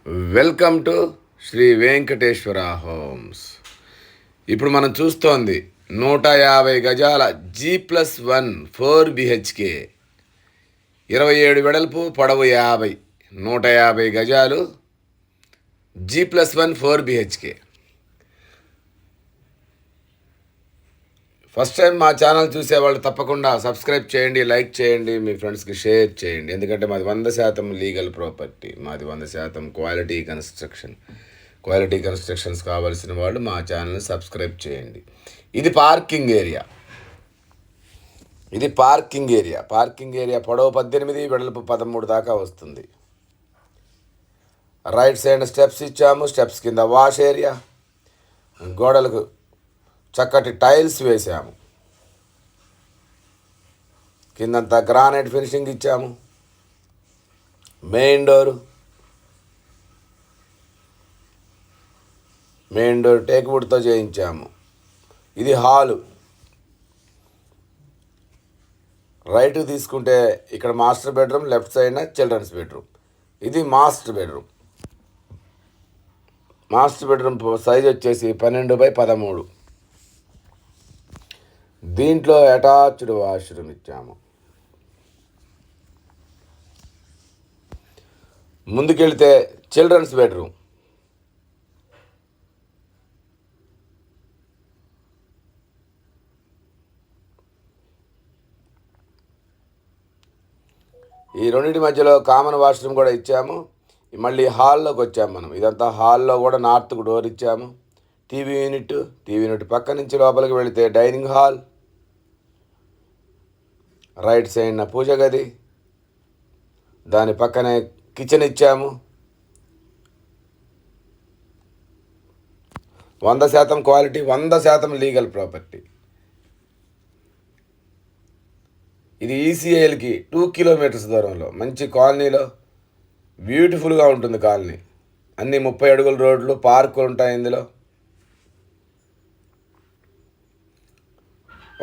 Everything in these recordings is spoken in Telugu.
Welcome to Shri Venkateswara homes. ఇప్పుడు మనం చూస్తోంది 150 గజాల G+1 4 BHK, 27 వెడల్పు, పొడవు 50, 150 గజాలు G+1 4 BHK. ఫస్ట్ టైం మా ఛానల్ చూసేవాళ్ళు తప్పకుండా సబ్స్క్రైబ్ చేయండి, లైక్ చేయండి, మీ ఫ్రెండ్స్కి షేర్ చేయండి. ఎందుకంటే మాది 100% లీగల్ ప్రాపర్టీ, మాది 100% క్వాలిటీ కన్స్ట్రక్షన్స్ కావాల్సిన వాళ్ళు మా ఛానల్ని సబ్స్క్రైబ్ చేయండి. ఇది పార్కింగ్ ఏరియా. పొడవు 18, వెడల్పు 13 దాకా వస్తుంది. రైట్ సైడ్ స్టెప్స్ ఇచ్చాము. స్టెప్స్ కింద వాష్ ఏరియా, గోడలకు చక్కటి టైల్స్ వేసాము. కిందంతా గ్రానైట్ ఫినిషింగ్ ఇచ్చాము. మెయిన్ డోర్ టేక్ వుడ్తో చేయించాము. ఇది హాలు. రైట్ తీసుకుంటే ఇక్కడ మాస్టర్ బెడ్రూమ్, లెఫ్ట్ సైడ్న చిల్డ్రన్స్ బెడ్రూమ్. ఇది మాస్టర్ బెడ్రూమ్ సైజ్ వచ్చేసి 12x13. దీంట్లో అటాచ్డ్ వాష్రూమ్ ఇచ్చాము. ముందుకెళ్తే చిల్డ్రన్స్ బెడ్రూమ్. ఈ రెండింటి మధ్యలో కామన్ వాష్రూమ్ కూడా ఇచ్చాము. మళ్ళీ హాల్లోకి వచ్చాము మనం. ఇదంతా హాల్లో కూడా నార్త్కు డోర్ ఇచ్చాము. టీవీ యూనిట్ పక్క నుంచి లోపలికి వెళితే డైనింగ్ హాల్, రైట్ సైడ్న పూజ గది, దాని పక్కనే కిచెన్ ఇచ్చాము. 100% క్వాలిటీ, 100% లీగల్ ప్రాపర్టీ. ఇది ఈసీఐఎల్కి 2 కిలోమీటర్స్ దూరంలో మంచి కాలనీలో బ్యూటిఫుల్గా ఉంటుంది కాలనీ. అన్ని 30 అడుగుల రోడ్లు, పార్కులు ఉంటాయి ఇందులో.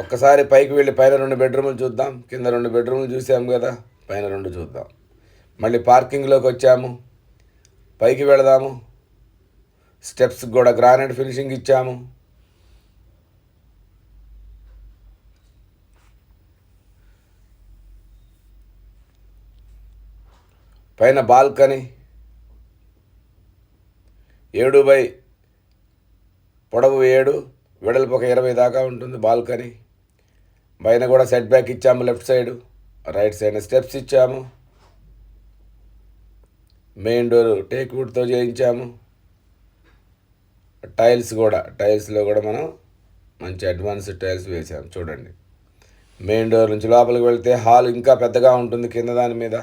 ఒక్కసారి పైకి వెళ్ళి పైన 2 బెడ్రూములు చూద్దాం. కింద 2 బెడ్రూములు చూసాము కదా, పైన 2 చూద్దాం. మళ్ళీ పార్కింగ్లోకి వచ్చాము. పైకి వెళదాము. స్టెప్స్ కూడా గ్రానైట్ ఫినిషింగ్ ఇచ్చాము. పైన బాల్కనీ 7 పొడవు 7, వెడల్పు ఒక 20 దాకా ఉంటుంది బాల్కనీ. పైన కూడా సెట్ బ్యాక్ ఇచ్చాము. Left side, right side steps ఇచ్చాము. మెయిన్ డోర్ టేక్ వుడ్తో చేయించాము. టైల్స్లో కూడా మనం మంచి అడ్వాన్స్డ్ టైల్స్ వేసాము. చూడండి, మెయిన్ డోర్ నుంచి లోపలికి వెళ్తే హాల్ ఇంకా పెద్దగా ఉంటుంది. కింద దాని మీద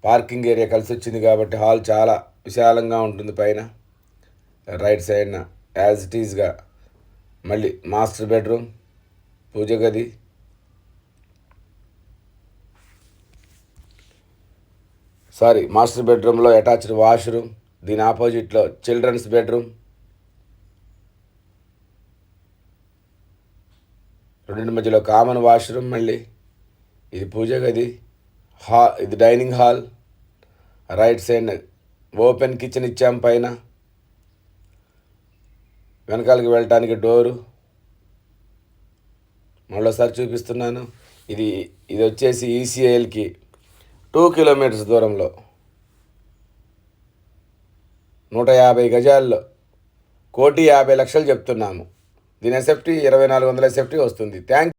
పార్కింగ్ ఏరియా కలిసి వచ్చింది కాబట్టి హాల్ చాలా విశాలంగా ఉంటుంది. పైన రైట్ సైడ్న యాజ్ ఇట్ ఈజ్గా మళ్ళీ మాస్టర్ బెడ్రూమ్, పూజ గది, మాస్టర్ బెడ్రూమ్లో అటాచ్డ్ వాష్రూమ్, దీని ఆపోజిట్లో చిల్డ్రన్స్ బెడ్రూమ్, రెండింటి మధ్యలో కామన్ వాష్రూమ్. మళ్ళీ ఇది పూజ గది, ఇది dining hall. Right side open kitchen ఇచ్చాం. పైన వెనకాలకి వెళ్ళటానికి డోరు. మళ్ళీసారి చూపిస్తున్నాను. ఇది వచ్చేసి ఈసీఐఎల్కి 2 కిలోమీటర్స్ దూరంలో 150 గజాల్లో 1,50,00,000 చెప్తున్నాము. దీని ఎస్ఎఫ్టీ 2,400 ఎస్ఎఫ్టీ వస్తుంది. థ్యాంక్